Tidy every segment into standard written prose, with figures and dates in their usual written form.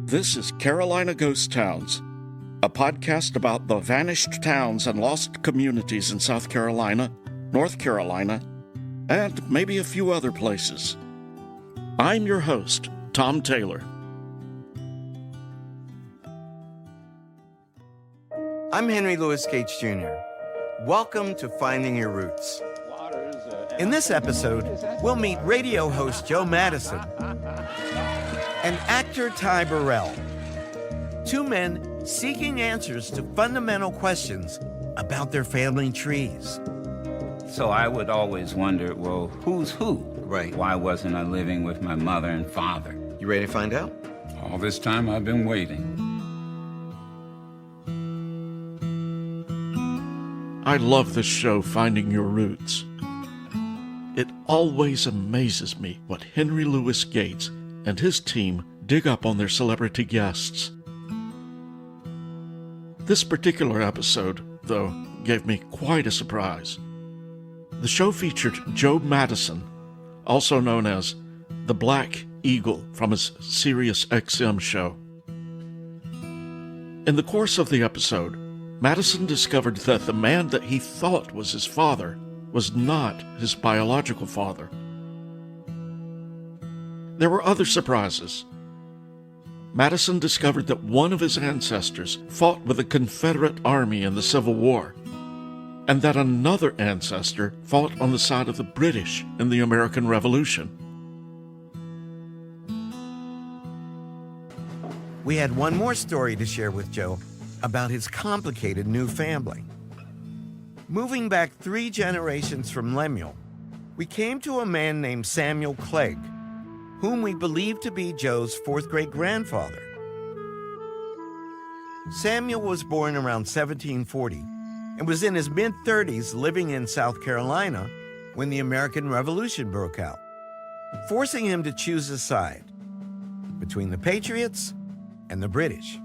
This is Carolina Ghost Towns, a podcast about the vanished towns and lost communities in South Carolina, North Carolina, and maybe a few other places. I'm your host, Tom Taylor. I'm Henry Louis Gates Jr. Welcome to Finding Your Roots. In this episode, we'll meet radio host Joe Madison and actor Ty Burrell. Two men seeking answers to fundamental questions about their family trees. So I would always wonder, well, who's who? Right. Why wasn't I living with my mother and father? You ready to find out? All this time I've been waiting. I love this show, Finding Your Roots. It always amazes me what Henry Louis Gates and his team dig up on their celebrity guests. This particular episode, though, gave me quite a surprise. The show featured Joe Madison, also known as the Black Eagle from his Sirius XM show. In the course of the episode, Madison discovered that the man that he thought was his father was not his biological father. There were other surprises. Madison discovered that one of his ancestors fought with the Confederate Army in the Civil War, and that another ancestor fought on the side of the British in the American Revolution. We had one more story to share with Joe about his complicated new family. Moving back 3 generations from Lemuel, we came to a man named Samuel Clegg, whom we believe to be Joe's 4th great-grandfather. Samuel was born around 1740 and was in his mid-30s living in South Carolina when the American Revolution broke out, forcing him to choose a side between the Patriots and the British.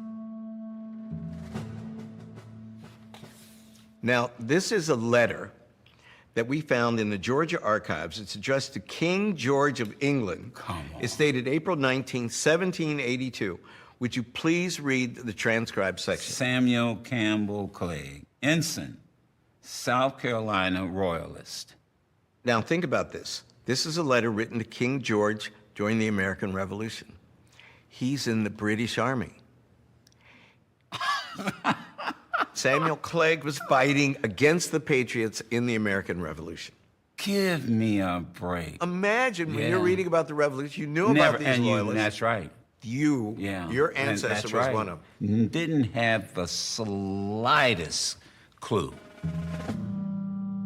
Now, this is a letter that we found in the Georgia archives. It's addressed to King George of England. Come on. It's dated April 19, 1782. Would you please read the transcribed section? Samuel Campbell Clegg, Ensign, South Carolina Royalist. Now, think about this. This is a letter written to King George during the American Revolution. He's in the British Army. Samuel Clegg was fighting against the Patriots in the American Revolution. Give me a break. Imagine when you're reading about the Revolution, you knew Never, about these and loyalists. That's right. Your ancestor was one of them. Didn't have the slightest clue.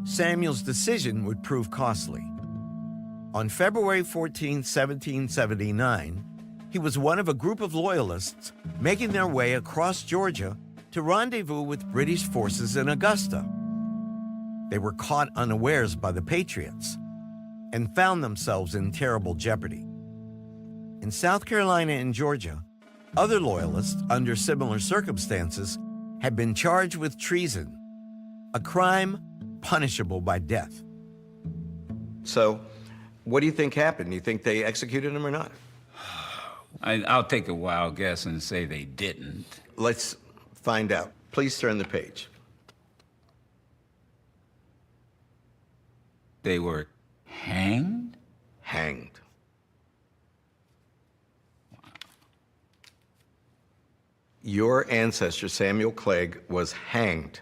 Samuel's decision would prove costly. On February 14, 1779, he was one of a group of loyalists making their way across Georgia to rendezvous with British forces in Augusta. They were caught unawares by the Patriots and found themselves in terrible jeopardy. In South Carolina and Georgia, other loyalists under similar circumstances had been charged with treason, a crime punishable by death. So, what do you think happened? Do you think they executed him or not? I'll take a wild guess and say they didn't. Let's find out. Please turn the page. They were hanged? Hanged. Your ancestor, Samuel Clegg, was hanged.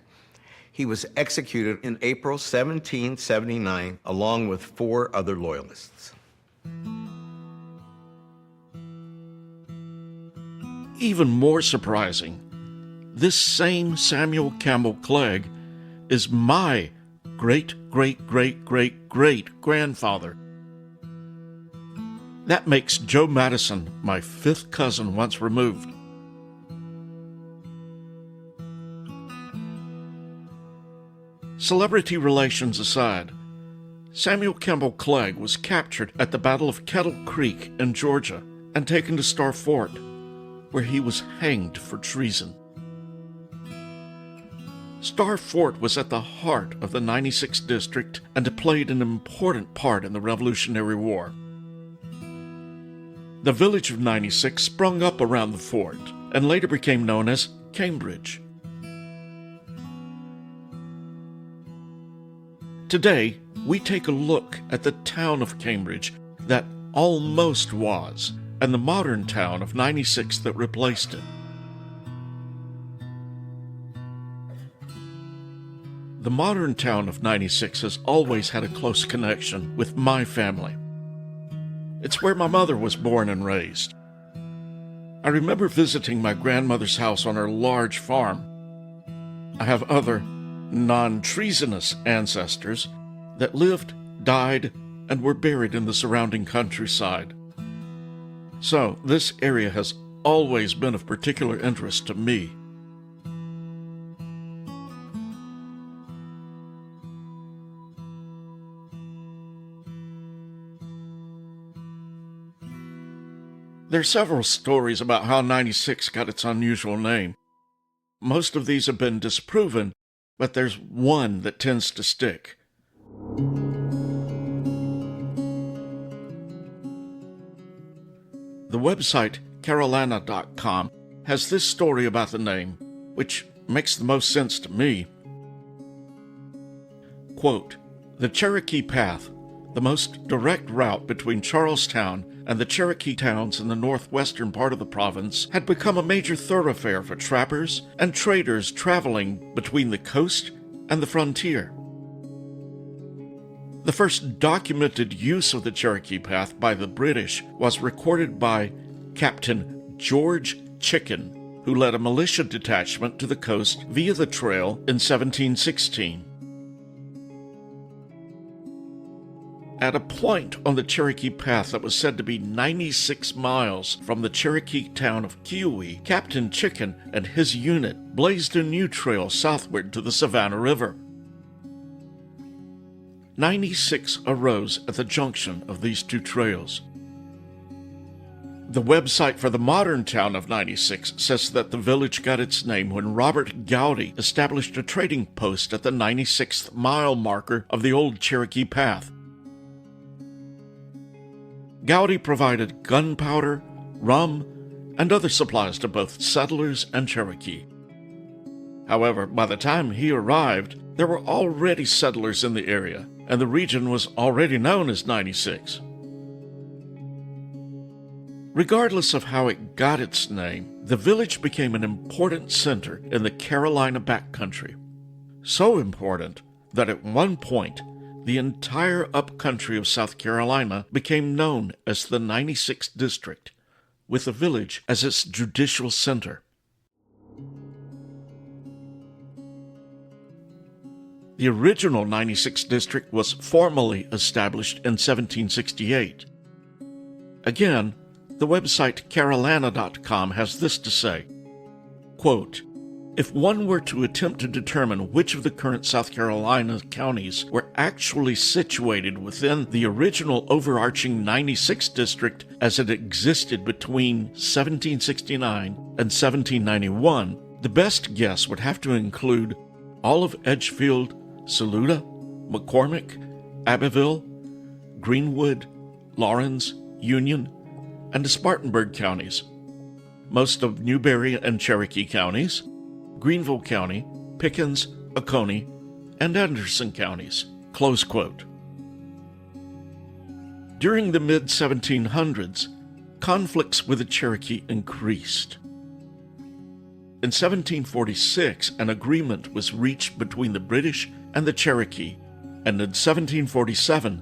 He was executed in April 1779, along with 4 other loyalists. Even more surprising, this same Samuel Campbell Clegg is my great-great-great-great-great-grandfather. That makes Joe Madison my 5th cousin once removed. Celebrity relations aside, Samuel Campbell Clegg was captured at the Battle of Kettle Creek in Georgia and taken to Star Fort, where he was hanged for treason. Star Fort was at the heart of the 96th District and played an important part in the Revolutionary War. The village of 96 sprung up around the fort and later became known as Cambridge. Today, we take a look at the town of Cambridge that almost was, and the modern town of 96 that replaced it. The modern town of 96 has always had a close connection with my family. It's where my mother was born and raised. I remember visiting my grandmother's house on her large farm. I have other non-treasonous ancestors that lived, died, and were buried in the surrounding countryside. So, this area has always been of particular interest to me. There are several stories about how 96 got its unusual name. Most of these have been disproven, but there's one that tends to stick. The website Carolina.com has this story about the name, which makes the most sense to me. Quote, "The Cherokee Path, the most direct route between Charlestown and the Cherokee towns in the northwestern part of the province, had become a major thoroughfare for trappers and traders traveling between the coast and the frontier. The first documented use of the Cherokee Path by the British was recorded by Captain George Chicken, who led a militia detachment to the coast via the trail in 1716. At a point on the Cherokee Path that was said to be 96 miles from the Cherokee town of Keowee, Captain Chicken and his unit blazed a new trail southward to the Savannah River. 96 arose at the junction of these two trails. The website for the modern town of 96 says that the village got its name when Robert Gowdy established a trading post at the 96th mile marker of the old Cherokee Path. Gowdy provided gunpowder, rum, and other supplies to both settlers and Cherokee. However, by the time he arrived, there were already settlers in the area, and the region was already known as 96. Regardless of how it got its name, the village became an important center in the Carolina backcountry. So important that at one point, the entire upcountry of South Carolina became known as the 96th District, with the village as its judicial center. The original 96th District was formally established in 1768. Again, the website Carolina.com has this to say, quote, "If one were to attempt to determine which of the current South Carolina counties were actually situated within the original overarching 96th District as it existed between 1769 and 1791, the best guess would have to include all of Edgefield, Saluda, McCormick, Abbeville, Greenwood, Lawrence, Union, and the Spartanburg counties, most of Newberry and Cherokee counties, Greenville County, Pickens, Oconee, and Anderson counties." Close quote. During the mid-1700s, conflicts with the Cherokee increased. In 1746, an agreement was reached between the British and the Cherokee, and in 1747,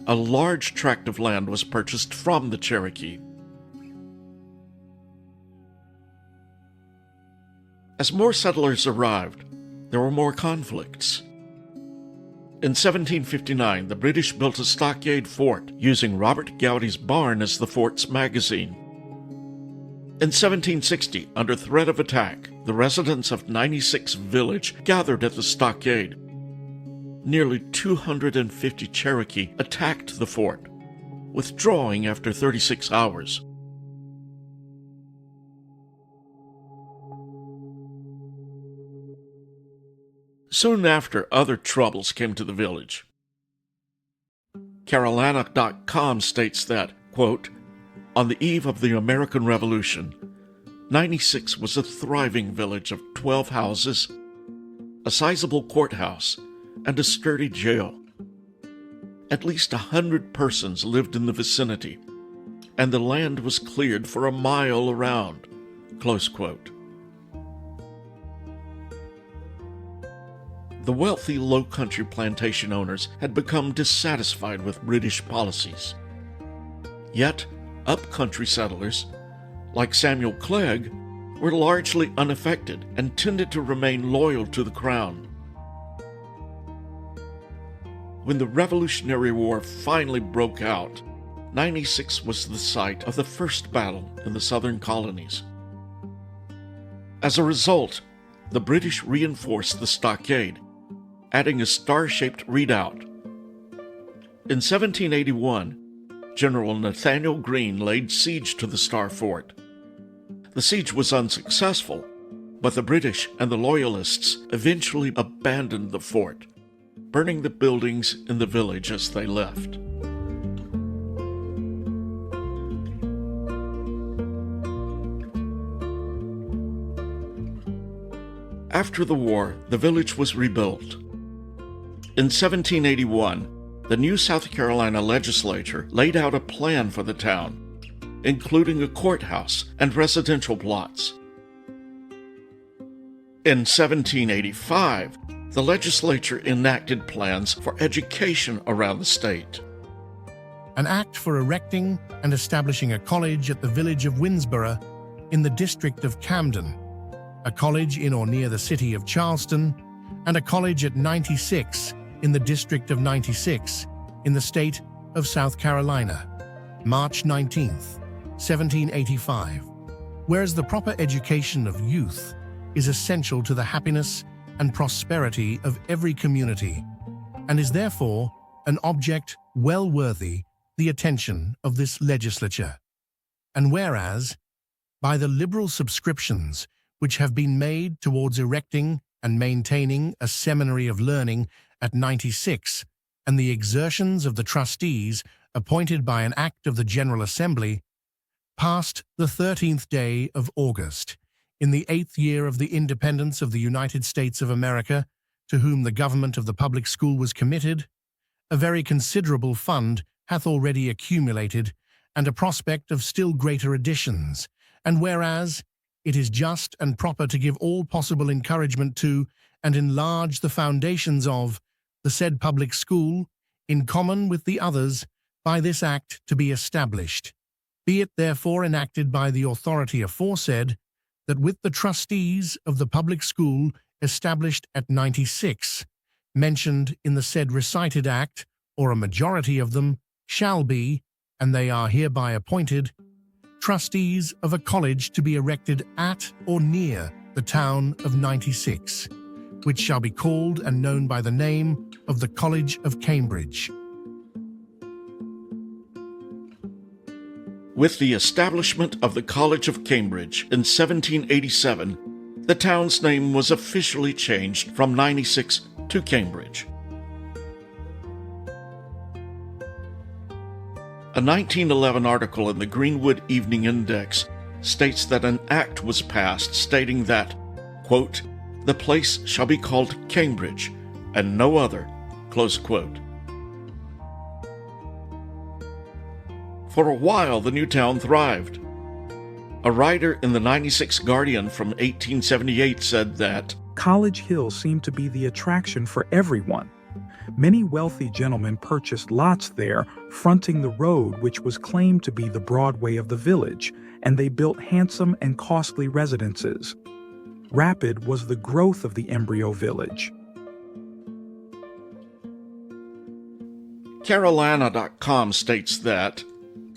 a large tract of land was purchased from the Cherokee. As more settlers arrived, there were more conflicts. In 1759, the British built a stockade fort using Robert Gowdy's barn as the fort's magazine. In 1760, under threat of attack, the residents of 96 Village gathered at the stockade. Nearly 250 Cherokee attacked the fort, withdrawing after 36 hours. Soon after, other troubles came to the village. Carolina.com states that, quote, On the eve of the American Revolution, 96 was a thriving village of 12 houses, a sizable courthouse, and a sturdy jail. At least 100 persons lived in the vicinity, and the land was cleared for a mile around." Close quote. The wealthy low-country plantation owners had become dissatisfied with British policies. Yet, up-country settlers, like Samuel Clegg, were largely unaffected and tended to remain loyal to the Crown. When the Revolutionary War finally broke out, 96 was the site of the first battle in the southern colonies. As a result, the British reinforced the stockade, adding a star-shaped redoubt. In 1781, General Nathaniel Greene laid siege to the Star Fort. The siege was unsuccessful, but the British and the Loyalists eventually abandoned the fort, burning the buildings in the village as they left. After the war, the village was rebuilt. In 1781, the new South Carolina legislature laid out a plan for the town, including a courthouse and residential plots. In 1785, the legislature enacted plans for education around the state. An act for erecting and establishing a college at the village of Winnsboro in the district of Camden, a college in or near the city of Charleston, and a college at 96 in the district of 96 in the state of South Carolina, March 19, 1785. Whereas the proper education of youth is essential to the happiness and prosperity of every community, and is therefore an object well worthy the attention of this legislature. And whereas, by the liberal subscriptions which have been made towards erecting and maintaining a seminary of learning at 96, and the exertions of the trustees appointed by an act of the General Assembly, passed the 13th day of August, in the 8th year of the independence of the United States of America, to whom the government of the public school was committed, a very considerable fund hath already accumulated, and a prospect of still greater additions. And whereas it is just and proper to give all possible encouragement to and enlarge the foundations of the said public school, in common with the others, by this act to be established, be it therefore enacted by the authority aforesaid, that with the trustees of the public school established at 96, mentioned in the said recited act, or a majority of them, shall be, and they are hereby appointed, trustees of a college to be erected at or near the town of 96, which shall be called and known by the name of the College of Cambridge. With the establishment of the College of Cambridge in 1787, the town's name was officially changed from 96 to Cambridge. A 1911 article in the Greenwood Evening Index states that an act was passed stating that, quote, "the place shall be called Cambridge, and no other," close quote. For a while, the new town thrived. A writer in the 96 Guardian from 1878 said that, "College Hill seemed to be the attraction for everyone. Many wealthy gentlemen purchased lots there, fronting the road which was claimed to be the Broadway of the village, and they built handsome and costly residences. Rapid was the growth of the embryo village." Carolina.com states that,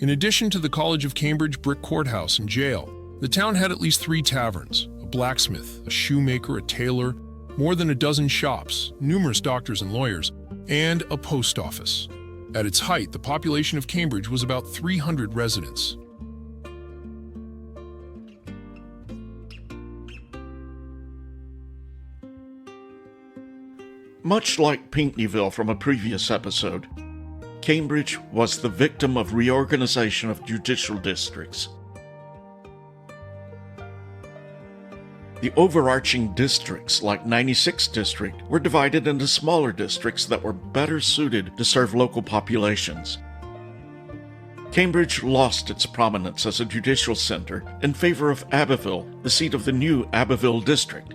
in addition to the College of Cambridge brick courthouse and jail, the town had at least 3 taverns, a blacksmith, a shoemaker, a tailor, more than a dozen shops, numerous doctors and lawyers, and a post office. At its height, the population of Cambridge was about 300 residents. much like Pinckneyville from a previous episode, Cambridge was the victim of reorganization of judicial districts. The overarching districts, like 96th District, were divided into smaller districts that were better suited to serve local populations. Cambridge lost its prominence as a judicial center in favor of Abbeville, the seat of the new Abbeville District.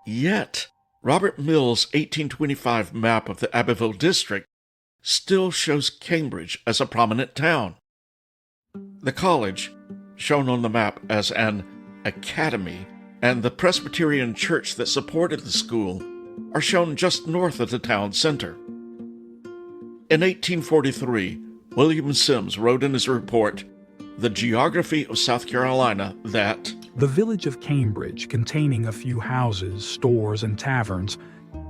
Yet, Robert Mill's 1825 map of the Abbeville District still shows Cambridge as a prominent town. The college, shown on the map as an academy, and the Presbyterian church that supported the school are shown just north of the town center. In 1843, William Sims wrote in his report, The Geography of South Carolina, that the village of Cambridge, containing a few houses, stores, and taverns,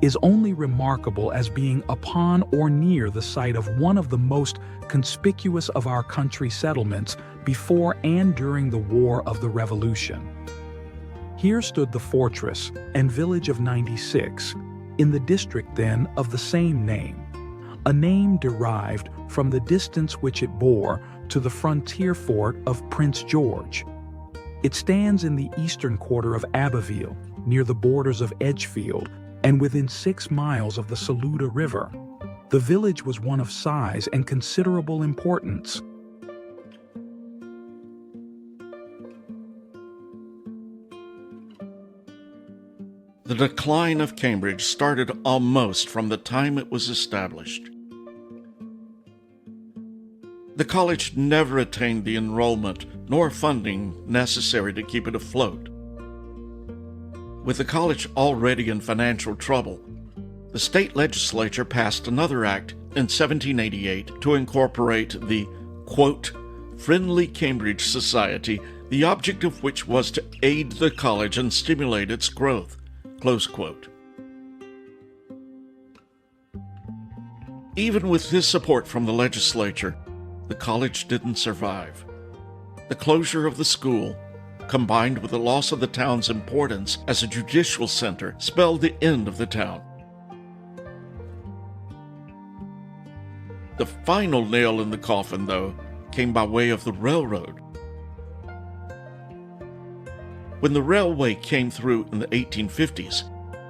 is only remarkable as being upon or near the site of one of the most conspicuous of our country settlements before and during the War of the Revolution. Here stood the fortress and village of 96, in the district then of the same name, a name derived from the distance which it bore to the frontier fort of Prince George. It stands in the eastern quarter of Abbeville, near the borders of Edgefield, and within 6 miles of the Saluda River. The village was one of size and considerable importance. the decline of Cambridge started almost from the time it was established. The college never attained the enrollment nor funding necessary to keep it afloat. With the college already in financial trouble, the state legislature passed another act in 1788 to incorporate the, quote, Friendly Cambridge Society, the object of which was to aid the college and stimulate its growth, close quote. Even with this support from the legislature, the college didn't survive. The closure of the school, combined with the loss of the town's importance as a judicial center, spelled the end of the town. The final nail in the coffin, though, came by way of the railroad. When the railway came through in the 1850s,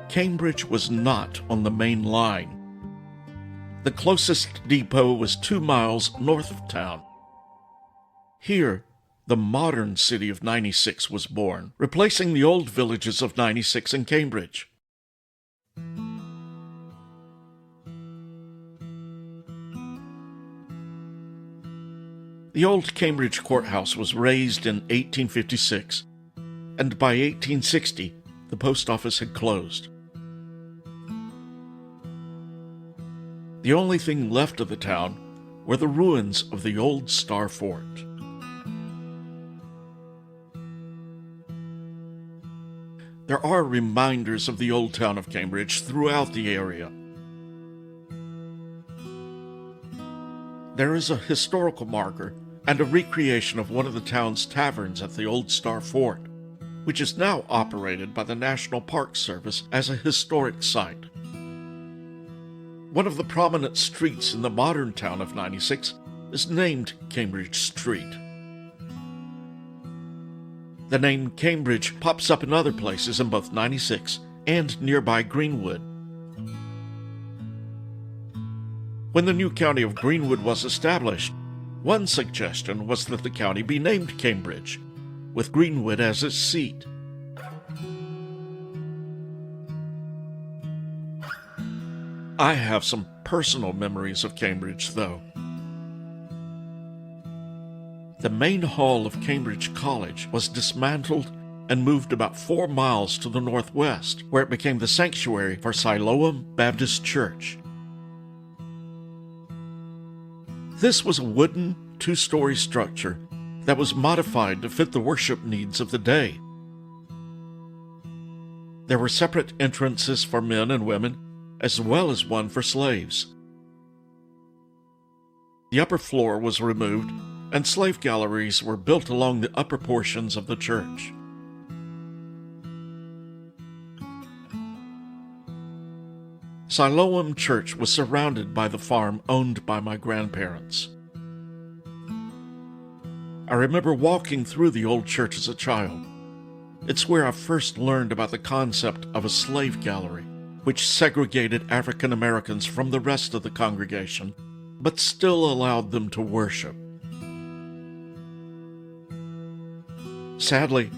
Cambridge was not on the main line. The closest depot was 2 miles north of town. Here, the modern city of 96 was born, replacing the old villages of 96 and Cambridge. The old Cambridge courthouse was razed in 1856, and by 1860, the post office had closed. The only thing left of the town were the ruins of the old Star Fort. There are reminders of the old town of Cambridge throughout the area. There is a historical marker and a recreation of one of the town's taverns at the old Star Fort, which is now operated by the National Park Service as a historic site. One of the prominent streets in the modern town of 96 is named Cambridge Street. The name Cambridge pops up in other places in both 96 and nearby Greenwood. When the new county of Greenwood was established, one suggestion was that the county be named Cambridge, with Greenwood as its seat. I have some personal memories of Cambridge, though. The main hall of Cambridge College was dismantled and moved about 4 miles to the northwest, where it became the sanctuary for Siloam Baptist Church. This was a wooden, 2-story structure that was modified to fit the worship needs of the day. There were separate entrances for men and women, as well as one for slaves. The upper floor was removed, and slave galleries were built along the upper portions of the church. Siloam Church was surrounded by the farm owned by my grandparents. I remember walking through the old church as a child. It's where I first learned about the concept of a slave gallery, which segregated African Americans from the rest of the congregation, but still allowed them to worship. Sadly,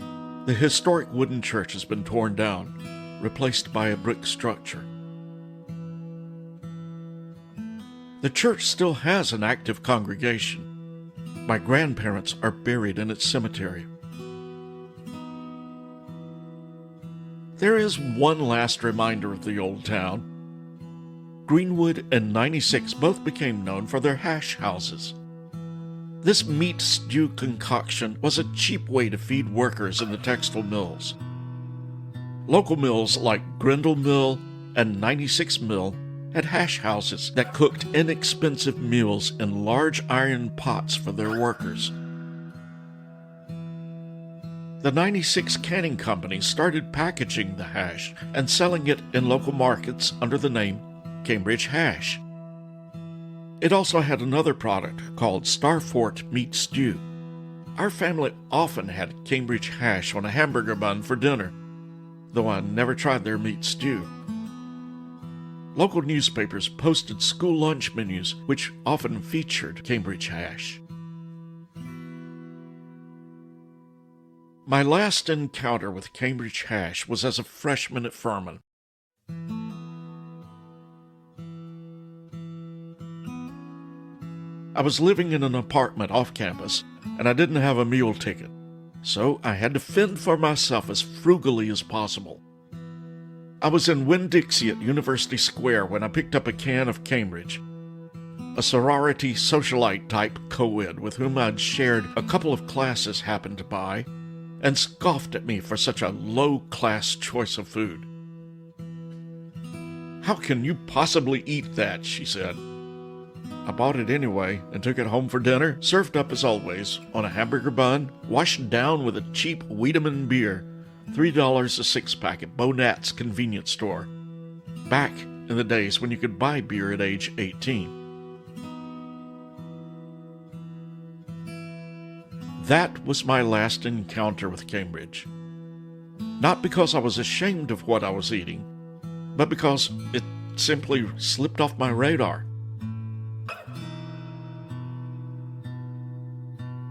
the historic wooden church has been torn down, replaced by a brick structure. The church still has an active congregation. My grandparents are buried in its cemetery. There is one last reminder of the old town. Greenwood and 96 both became known for their hash houses. This meat stew concoction was a cheap way to feed workers in the textile mills. Local mills like Grindle Mill and 96 Mill had hash houses that cooked inexpensive meals in large iron pots for their workers. The 96 Canning Company started packaging the hash and selling it in local markets under the name Cambridge Hash. It also had another product called Star Fort Meat Stew. Our family often had Cambridge Hash on a hamburger bun for dinner, though I never tried their meat stew. Local newspapers posted school lunch menus, which often featured Cambridge Hash. My last encounter with Cambridge Hash was as a freshman at Furman. I was living in an apartment off campus, and I didn't have a meal ticket, so I had to fend for myself as frugally as possible. I was in Winn-Dixie at University Square when I picked up a can of Cambridge, a sorority socialite type co-ed with whom I'd shared a couple of classes happened to buy, and scoffed at me for such a low-class choice of food. "How can you possibly eat that?" she said. I bought it anyway and took it home for dinner, served up as always on a hamburger bun, washed down with a cheap Wiedemann beer, $3 a six-pack at Bonat's convenience store, back in the days when you could buy beer at age 18. That was my last encounter with Cambridge. Not because I was ashamed of what I was eating, but because it simply slipped off my radar.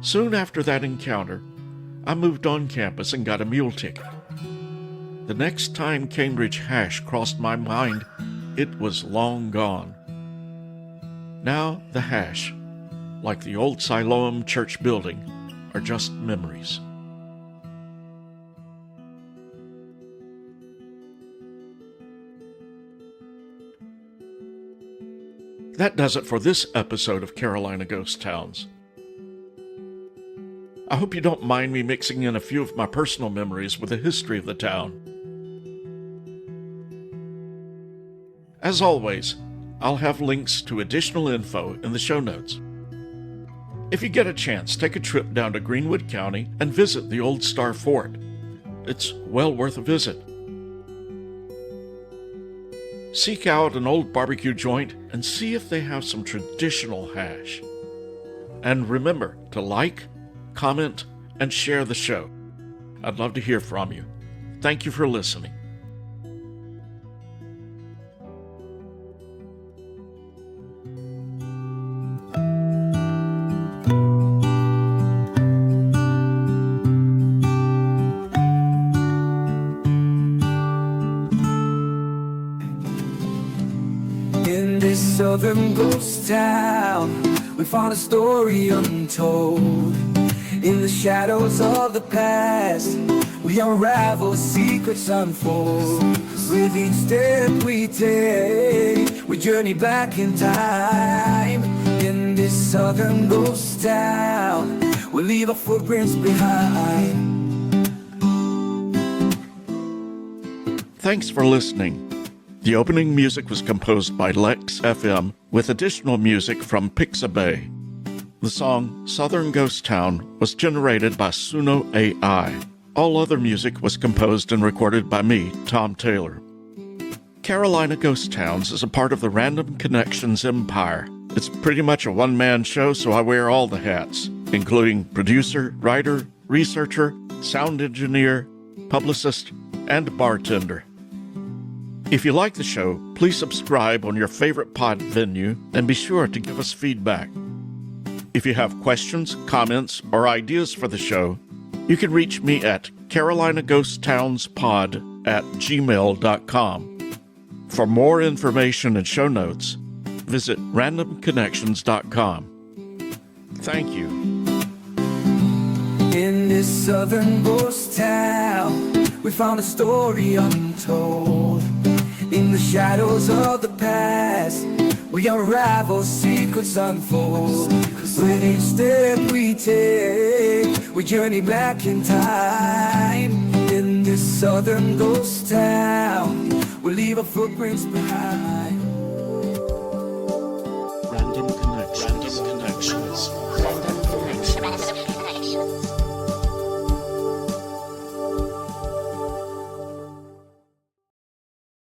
Soon after that encounter, I moved on campus and got a meal ticket. The next time Cambridge Hash crossed my mind, it was long gone. Now the hash, like the old Siloam Church building, are just memories. That does it for this episode of Carolina Ghost Towns. I hope you don't mind me mixing in a few of my personal memories with the history of the town. As always, I'll have links to additional info in the show notes. If you get a chance, take a trip down to Greenwood County and visit the old Star Fort. It's well worth a visit. Seek out an old barbecue joint and see if they have some traditional hash. And remember to like, comment, and share the show. I'd love to hear from you. Thank you for listening. In this southern ghost town, we found a story untold. In the shadows of the past, we unravel, secrets unfold. With each step we take, we journey back in time. In this southern ghost town, we leave our footprints behind. Thanks for listening. The opening music was composed by Lex FM with additional music from Pixabay. The song Southern Ghost Town was generated by Suno AI. All other music was composed and recorded by me, Tom Taylor. Carolina Ghost Towns is a part of the Random Connections empire. It's pretty much a one-man show, so I wear all the hats, including producer, writer, researcher, sound engineer, publicist, and bartender. If you like the show, please subscribe on your favorite pod venue and be sure to give us feedback. If you have questions, comments, or ideas for the show, you can reach me at carolinaghosttownspod@gmail.com. For more information and show notes, visit randomconnections.com. Thank you. In this southern ghost town, we found a story untold. In the shadows of the past, we unravel, secrets unfold. With each step we take, we journey back in time. In this southern ghost town, we leave our footprints behind.